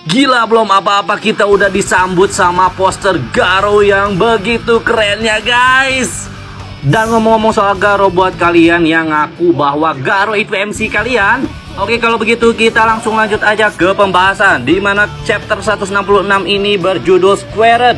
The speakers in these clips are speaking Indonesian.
Gila, belum apa-apa kita udah disambut sama poster Garo yang begitu kerennya guys. Dan ngomong-ngomong soal Garo, buat kalian yang ngaku bahwa Garo itu MC kalian, oke, kalau begitu kita langsung lanjut aja ke pembahasan, dimana chapter 166 ini berjudul Squared,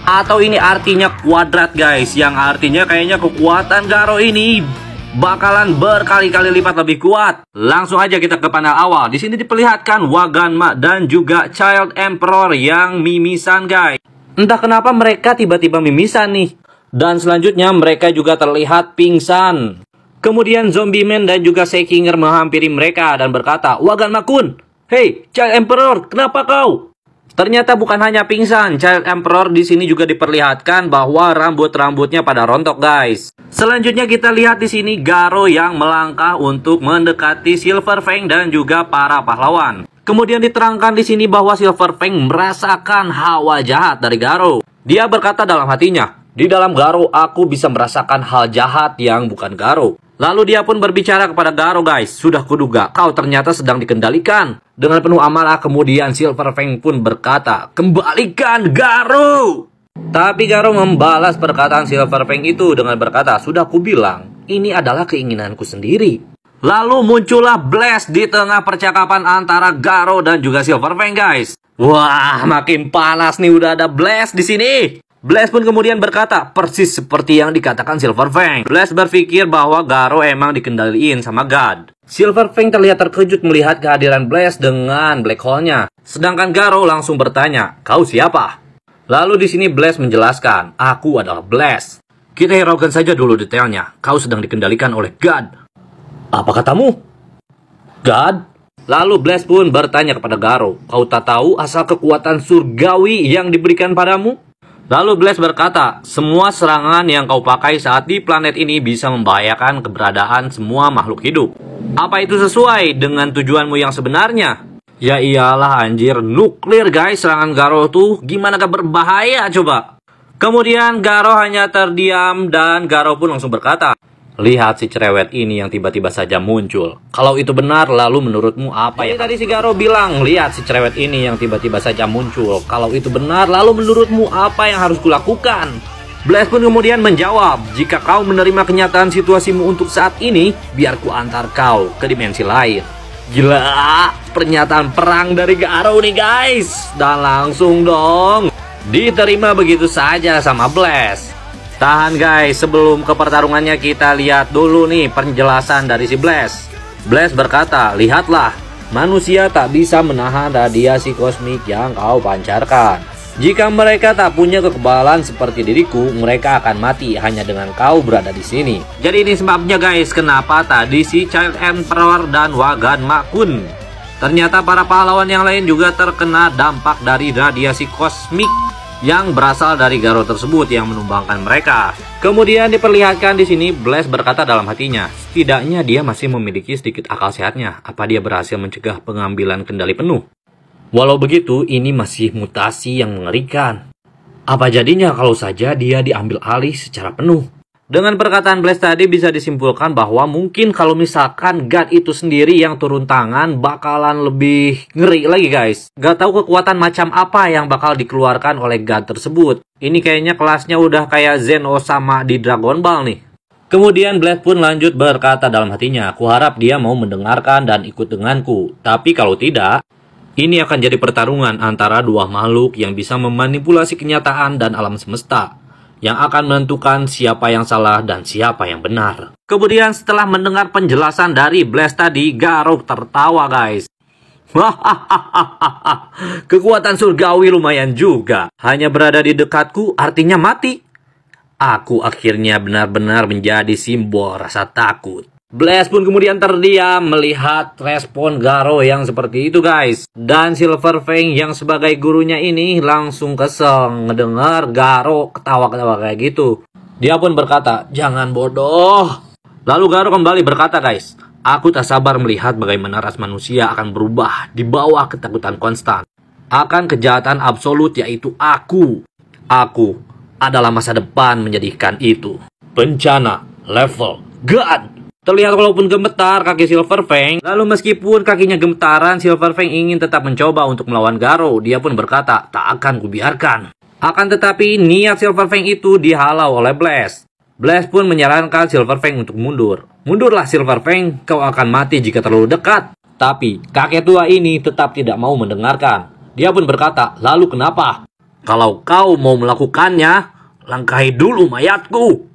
atau ini artinya kuadrat guys, yang artinya kayaknya kekuatan Garo ini bakalan berkali-kali lipat lebih kuat. Langsung aja kita ke panel awal. Di sini diperlihatkan Waganma dan juga Child Emperor yang mimisan guys. Entah kenapa mereka tiba-tiba mimisan nih. Dan selanjutnya mereka juga terlihat pingsan. Kemudian Zombie Man dan juga Seikinger menghampiri mereka dan berkata, "Waganma-kun, hey Child Emperor, kenapa kau?" Ternyata bukan hanya pingsan, Child Emperor di sini juga diperlihatkan bahwa rambut-rambutnya pada rontok guys. Selanjutnya kita lihat di sini Garo yang melangkah untuk mendekati Silver Fang dan juga para pahlawan. Kemudian diterangkan di sini bahwa Silver Fang merasakan hawa jahat dari Garo. Dia berkata dalam hatinya, "Di dalam Garo aku bisa merasakan hal jahat yang bukan Garo." Lalu dia pun berbicara kepada Garo, "Guys, sudah kuduga kau ternyata sedang dikendalikan." Dengan penuh amarah kemudian Silver Fang pun berkata, "Kembalikan Garo!" Tapi Garo membalas perkataan Silver Fang itu dengan berkata, "Sudah kubilang, ini adalah keinginanku sendiri." Lalu muncullah Blast di tengah percakapan antara Garo dan juga Silver Fang guys. Wah, makin panas nih, udah ada Blast di sini. Blast pun kemudian berkata, persis seperti yang dikatakan Silver Fang. Blast berpikir bahwa Garo emang dikendaliin sama God. Silver Fang terlihat terkejut melihat kehadiran Blast dengan black hole-nya. Sedangkan Garo langsung bertanya, "Kau siapa?" Lalu di sini Blast menjelaskan, "Aku adalah Blast." Kita hiraukan saja dulu detailnya. Kau sedang dikendalikan oleh God. Apa katamu? God? Lalu Blast pun bertanya kepada Garo, "Kau tak tahu asal kekuatan surgawi yang diberikan padamu?" Lalu Blast berkata, "Semua serangan yang kau pakai saat di planet ini bisa membahayakan keberadaan semua makhluk hidup. Apa itu sesuai dengan tujuanmu yang sebenarnya?" Ya iyalah anjir, nuklir guys serangan Garo tuh, gimana gak berbahaya coba. Kemudian Garo hanya terdiam dan Garo pun langsung berkata, "Lihat si cerewet ini yang tiba-tiba saja muncul. Kalau itu benar, lalu menurutmu apa ya?" Tadi si Garo bilang, "Lihat si cerewet ini yang tiba-tiba saja muncul. Kalau itu benar, lalu menurutmu apa yang harus kulakukan?" Blast pun kemudian menjawab, "Jika kau menerima kenyataan situasimu untuk saat ini, biar ku antar kau ke dimensi lain." Gila, pernyataan perang dari Garo nih guys. Dan langsung dong diterima begitu saja sama Blast. Tahan guys, sebelum ke pertarungannya kita lihat dulu nih penjelasan dari si Blast. Blast berkata, "Lihatlah, manusia tak bisa menahan radiasi kosmik yang kau pancarkan. Jika mereka tak punya kekebalan seperti diriku, mereka akan mati hanya dengan kau berada di sini." Jadi ini sebabnya guys, kenapa tadi si Child Emperor dan Waganma-kun. Ternyata para pahlawan yang lain juga terkena dampak dari radiasi kosmik yang berasal dari Garo tersebut yang menumbangkan mereka. Kemudian diperlihatkan di sini Blast berkata dalam hatinya, setidaknya dia masih memiliki sedikit akal sehatnya. Apa dia berhasil mencegah pengambilan kendali penuh? Walau begitu, ini masih mutasi yang mengerikan. Apa jadinya kalau saja dia diambil alih secara penuh? Dengan perkataan Blast tadi bisa disimpulkan bahwa mungkin kalau misalkan God itu sendiri yang turun tangan bakalan lebih ngeri lagi guys. Gak tahu kekuatan macam apa yang bakal dikeluarkan oleh God tersebut. Ini kayaknya kelasnya udah kayak Zeno sama di Dragon Ball nih. Kemudian Blast pun lanjut berkata dalam hatinya, "Kuharap dia mau mendengarkan dan ikut denganku. Tapi kalau tidak, ini akan jadi pertarungan antara dua makhluk yang bisa memanipulasi kenyataan dan alam semesta, yang akan menentukan siapa yang salah dan siapa yang benar." Kemudian setelah mendengar penjelasan dari Blast tadi, Garo tertawa guys. Hahaha, kekuatan surgawi lumayan juga. Hanya berada di dekatku artinya mati. Aku akhirnya benar-benar menjadi simbol rasa takut. Blast pun kemudian terdiam melihat respon Garo yang seperti itu guys. Dan Silver Fang yang sebagai gurunya ini langsung kesel ngedengar Garo ketawa-ketawa kayak gitu. Dia pun berkata, "Jangan bodoh." Lalu Garo kembali berkata guys, "Aku tak sabar melihat bagaimana ras manusia akan berubah di bawah ketakutan konstan. Akan kejahatan absolut yaitu aku. Aku adalah masa depan menjadikan itu. Bencana level God." Terlihat walaupun gemetar kaki Silver Fang. Lalu meskipun kakinya gemetaran, Silver Fang ingin tetap mencoba untuk melawan Garo. Dia pun berkata, tak akan kubiarkan. Akan tetapi niat Silver Fang itu dihalau oleh Blaze. Blaze pun menyarankan Silver Fang untuk mundur. Mundurlah Silver Fang, kau akan mati jika terlalu dekat. Tapi kakek tua ini tetap tidak mau mendengarkan. Dia pun berkata, lalu kenapa? Kalau kau mau melakukannya, langkahi dulu mayatku.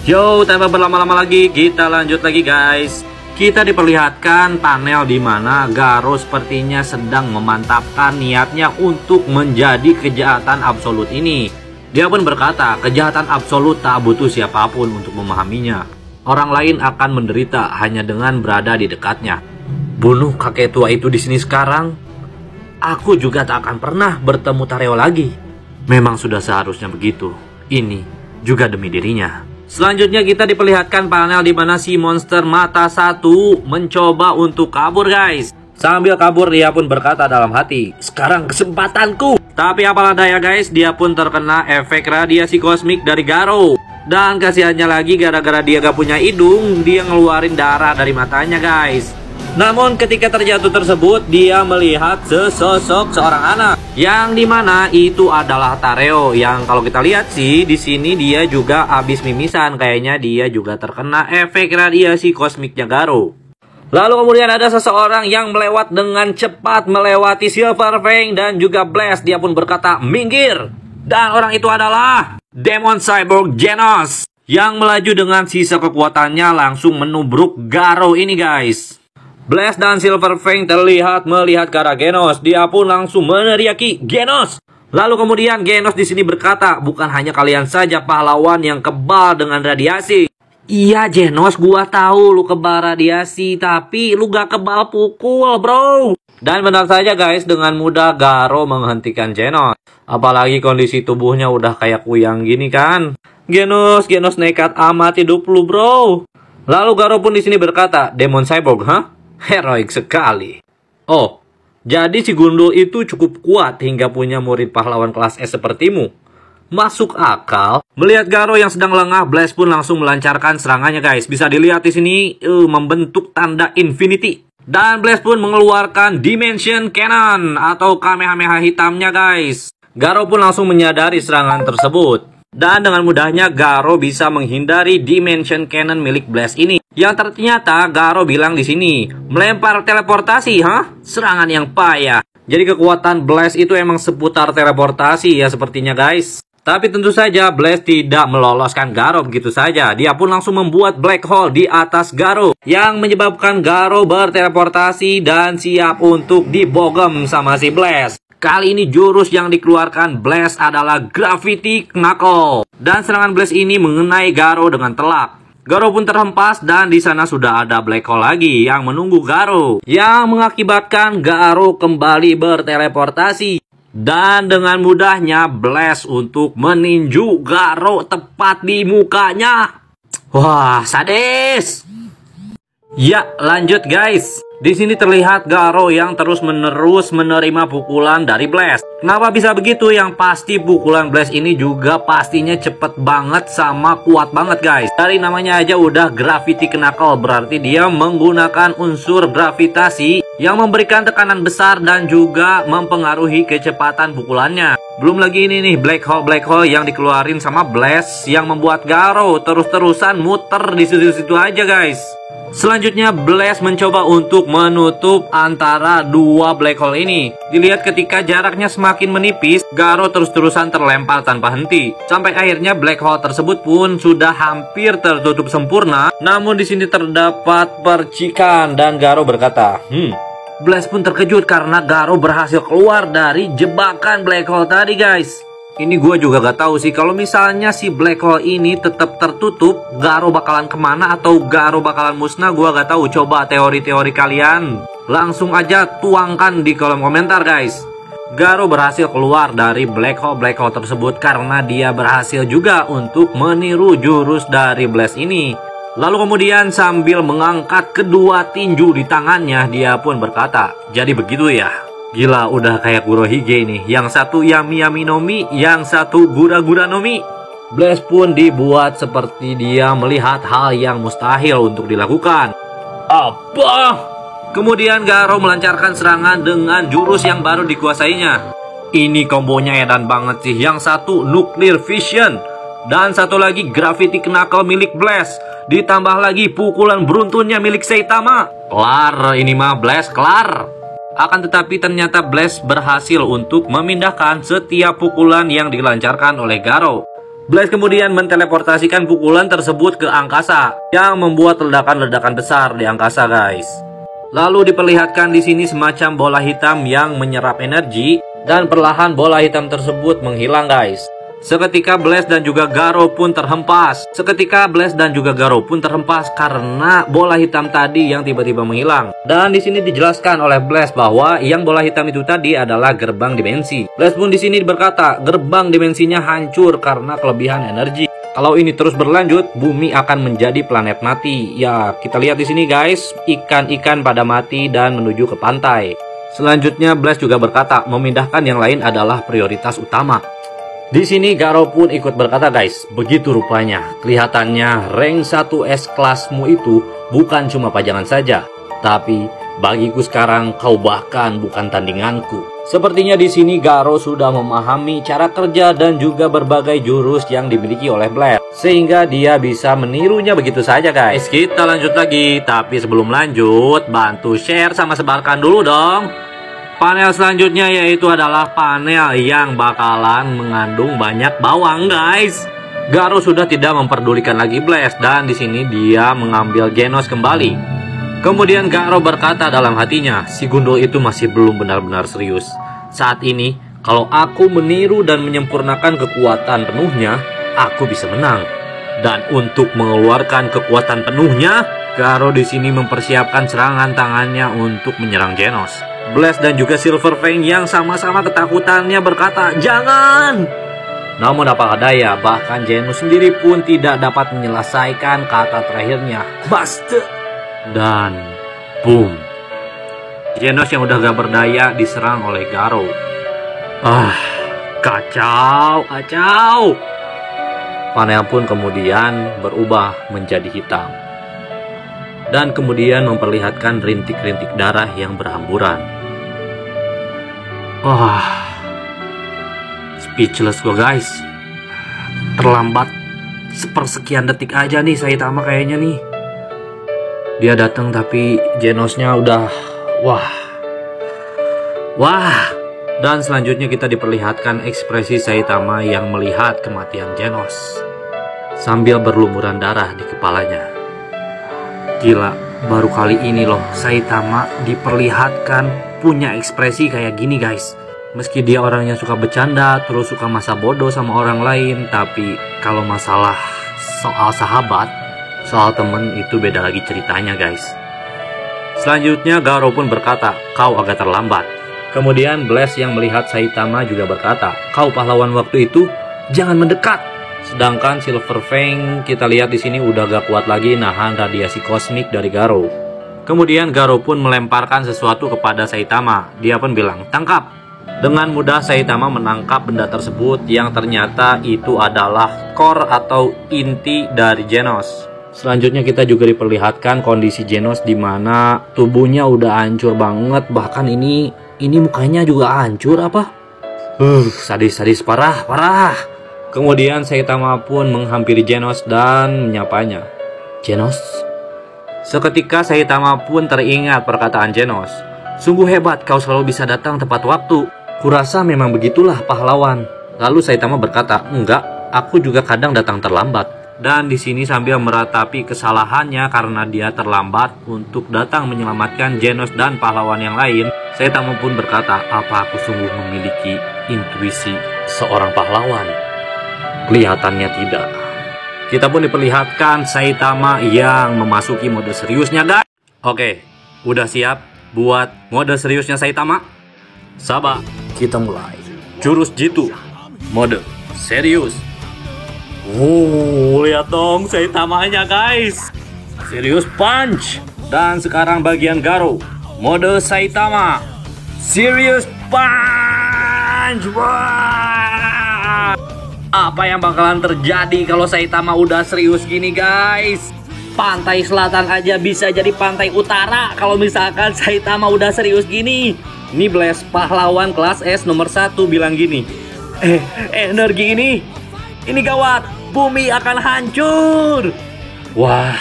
Yo, tanpa berlama-lama lagi, kita lanjut lagi guys. Kita diperlihatkan panel di mana Garo sepertinya sedang memantapkan niatnya untuk menjadi kejahatan absolut ini. Dia pun berkata, kejahatan absolut tak butuh siapapun untuk memahaminya. Orang lain akan menderita hanya dengan berada di dekatnya. Bunuh kakek tua itu di sini sekarang. Aku juga tak akan pernah bertemu Tareo lagi. Memang sudah seharusnya begitu. Ini juga demi dirinya. Selanjutnya kita diperlihatkan panel di mana si monster mata satu mencoba untuk kabur guys. Sambil kabur dia pun berkata dalam hati, sekarang kesempatanku. Tapi apalah daya guys, dia pun terkena efek radiasi kosmik dari Garo. Dan kasihannya lagi gara-gara dia gak punya hidung, dia ngeluarin darah dari matanya guys. Namun ketika terjatuh tersebut, dia melihat sesosok seorang anak, yang dimana itu adalah Tareo. Yang kalau kita lihat sih di sini dia juga habis mimisan, kayaknya dia juga terkena efek radiasi kosmiknya Garo. Lalu kemudian ada seseorang yang melewat dengan cepat melewati Silver Fang dan juga Blaze. Dia pun berkata minggir. Dan orang itu adalah Demon Cyborg Genos, yang melaju dengan sisa kekuatannya langsung menubruk Garo ini guys. Blaze dan Silver Fang terlihat melihat ke arah Genos. Dia pun langsung meneriaki Genos. Lalu kemudian Genos di sini berkata, bukan hanya kalian saja pahlawan yang kebal dengan radiasi. Iya Genos, gua tahu lu kebal radiasi, tapi lu gak kebal pukul bro. Dan benar saja guys, dengan mudah Garo menghentikan Genos. Apalagi kondisi tubuhnya udah kayak kuyang gini kan. Genos nekat amat hidup lu bro. Lalu Garo pun di sini berkata, Demon Cyborg, hah? Heroik sekali. Oh, jadi si Gundul itu cukup kuat hingga punya murid pahlawan kelas S sepertimu. Masuk akal. Melihat Garo yang sedang lengah, Blaze pun langsung melancarkan serangannya guys. Bisa dilihat di sini membentuk tanda Infinity. Dan Blaze pun mengeluarkan Dimension Cannon atau Kamehameha hitamnya guys. Garo pun langsung menyadari serangan tersebut. Dan dengan mudahnya Garo bisa menghindari Dimension Cannon milik Blaze ini. Yang ternyata Garo bilang di sini, melempar teleportasi, hah? Serangan yang payah. Jadi kekuatan Blaze itu emang seputar teleportasi ya sepertinya guys. Tapi tentu saja Blaze tidak meloloskan Garo begitu saja. Dia pun langsung membuat black hole di atas Garo, yang menyebabkan Garo berteleportasi dan siap untuk dibogem sama si Blaze. Kali ini jurus yang dikeluarkan Blaze adalah Gravity Knuckle. Dan serangan Blaze ini mengenai Garo dengan telak. Garo pun terhempas dan di sana sudah ada black hole lagi yang menunggu Garo, yang mengakibatkan Garo kembali berteleportasi. Dan dengan mudahnya Blaze untuk meninju Garo tepat di mukanya. Wah, sadis. Ya, lanjut guys. Di sini terlihat Garo yang terus-menerus menerima pukulan dari Blaze. Kenapa bisa begitu? Yang pasti pukulan Blaze ini juga pastinya cepet banget sama kuat banget guys. Dari namanya aja udah Gravity Knuckle, berarti dia menggunakan unsur gravitasi yang memberikan tekanan besar dan juga mempengaruhi kecepatan pukulannya. Belum lagi ini nih black hole yang dikeluarin sama Blaze yang membuat Garo terus-terusan muter di situ-situ aja guys. Selanjutnya Blaze mencoba untuk menutup antara dua black hole ini. Dilihat ketika jaraknya semakin menipis, Garo terus-terusan terlempar tanpa henti. Sampai akhirnya black hole tersebut pun sudah hampir tertutup sempurna. Namun di sini terdapat percikan dan Garo berkata, Blaze pun terkejut karena Garo berhasil keluar dari jebakan black hole tadi guys. Ini gue juga gak tahu sih, kalau misalnya si black hole ini tetap tertutup, Garo bakalan kemana atau Garo bakalan musnah, gue gak tahu. Coba teori-teori kalian langsung aja tuangkan di kolom komentar guys. Garo berhasil keluar dari black hole tersebut karena dia berhasil juga untuk meniru jurus dari Blaze ini. Lalu kemudian sambil mengangkat kedua tinju di tangannya, dia pun berkata, jadi begitu ya. Gila, udah kayak Kurohige nih. Yang satu Yami Yami no Mi, yang satu Gura Gura no Mi. Blast pun dibuat seperti dia melihat hal yang mustahil untuk dilakukan. Apa? Kemudian Garo melancarkan serangan dengan jurus yang baru dikuasainya. Ini kombonya edan banget sih. Yang satu Nuclear Vision, dan satu lagi Gravity Knuckle milik Blast, ditambah lagi pukulan beruntunnya milik Saitama. Kelar ini mah Blast, kelar. Akan tetapi ternyata Blast berhasil untuk memindahkan setiap pukulan yang dilancarkan oleh Garo. Blast kemudian menteleportasikan pukulan tersebut ke angkasa, yang membuat ledakan-ledakan besar di angkasa, guys. Lalu diperlihatkan di sini semacam bola hitam yang menyerap energi, dan perlahan bola hitam tersebut menghilang, guys. Seketika Blast dan juga Garo pun terhempas. Karena bola hitam tadi yang tiba-tiba menghilang. Dan di sini dijelaskan oleh Blast bahwa yang bola hitam itu tadi adalah gerbang dimensi. Blast pun di sini berkata, gerbang dimensinya hancur karena kelebihan energi. Kalau ini terus berlanjut, bumi akan menjadi planet mati. Ya, kita lihat di sini, guys, ikan-ikan pada mati dan menuju ke pantai. Selanjutnya Blast juga berkata, memindahkan yang lain adalah prioritas utama. Di sini Garo pun ikut berkata, guys, begitu rupanya. Kelihatannya rank 1S kelasmu itu bukan cuma pajangan saja, tapi bagiku sekarang kau bahkan bukan tandinganku. Sepertinya di sini Garo sudah memahami cara kerja dan juga berbagai jurus yang dimiliki oleh Blast, sehingga dia bisa menirunya begitu saja, guys. Kita lanjut lagi, tapi sebelum lanjut, bantu share sama sebarkan dulu dong. Panel selanjutnya yaitu adalah panel yang bakalan mengandung banyak bawang, guys. Garo sudah tidak memperdulikan lagi Blast, dan di sini dia mengambil Genos kembali. Kemudian Garo berkata dalam hatinya, si Gundul itu masih belum benar-benar serius. Saat ini, kalau aku meniru dan menyempurnakan kekuatan penuhnya, aku bisa menang. Dan untuk mengeluarkan kekuatan penuhnya, Garo di sini mempersiapkan serangan tangannya untuk menyerang Genos. Blast dan juga Silver Fang yang sama-sama ketakutannya berkata, jangan! Namun apakah daya, bahkan Genos sendiri pun tidak dapat menyelesaikan kata terakhirnya, Buster! Dan boom, Genos yang udah gak berdaya diserang oleh Garo. Kacau. Panel pun kemudian berubah menjadi hitam, dan kemudian memperlihatkan rintik-rintik darah yang berhamburan. Speechless gue, guys. Terlambat sepersekian detik aja nih Saitama kayaknya nih. Dia datang tapi Genosnya udah wah. Dan selanjutnya kita diperlihatkan ekspresi Saitama yang melihat kematian Genos sambil berlumuran darah di kepalanya. Gila, baru kali ini loh Saitama diperlihatkan punya ekspresi kayak gini, guys. Meski dia orangnya suka bercanda, terus suka masa bodoh sama orang lain, tapi kalau masalah soal sahabat, soal temen, itu beda lagi ceritanya, guys. Selanjutnya Garo pun berkata, kau agak terlambat. Kemudian Blast yang melihat Saitama juga berkata, kau pahlawan waktu itu, jangan mendekat. Sedangkan Silver Fang kita lihat di sini udah gak kuat lagi nahan radiasi kosmik dari Garo. Kemudian Garo pun melemparkan sesuatu kepada Saitama. Dia pun bilang, tangkap. Dengan mudah Saitama menangkap benda tersebut yang ternyata itu adalah core atau inti dari Genos. Selanjutnya kita juga diperlihatkan kondisi Genos di mana tubuhnya udah hancur banget. Bahkan ini mukanya juga hancur apa? Sadis parah. Kemudian Saitama pun menghampiri Genos dan menyapanya. Genos? Seketika Saitama pun teringat perkataan Genos. Sungguh hebat kau selalu bisa datang tepat waktu. Kurasa memang begitulah pahlawan. Lalu Saitama berkata, enggak, aku juga kadang datang terlambat. Dan di sini sambil meratapi kesalahannya karena dia terlambat untuk datang menyelamatkan Genos dan pahlawan yang lain, Saitama pun berkata, apa aku sungguh memiliki intuisi seorang pahlawan? Kelihatannya tidak. Kita pun diperlihatkan Saitama yang memasuki mode seriusnya, guys. Oke, udah siap buat mode seriusnya Saitama? Sabar, kita mulai. Jurus Jitu, mode serius. Lihat dong Saitamanya, guys. Serius Punch. Dan sekarang bagian Garo, mode Saitama, Serious Punch. Wah. Apa yang bakalan terjadi kalau Saitama udah serius gini guys? Pantai selatan aja bisa jadi pantai utara kalau misalkan Saitama udah serius gini. Ini Blaze pahlawan kelas S nomor 1 bilang gini, energi ini gawat, bumi akan hancur. Wah,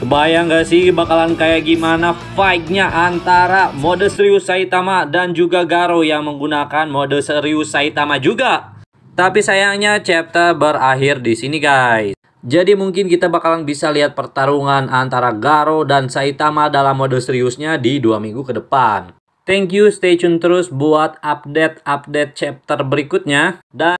kebayang gak sih bakalan kayak gimana fight-nya antara mode serius Saitama dan juga Garo yang menggunakan mode serius Saitama juga. Tapi sayangnya chapter berakhir di sini guys. Jadi mungkin kita bakalan bisa lihat pertarungan antara Garo dan Saitama dalam mode seriusnya di 2 minggu ke depan. Thank you, stay tune terus buat update-update chapter berikutnya. Dan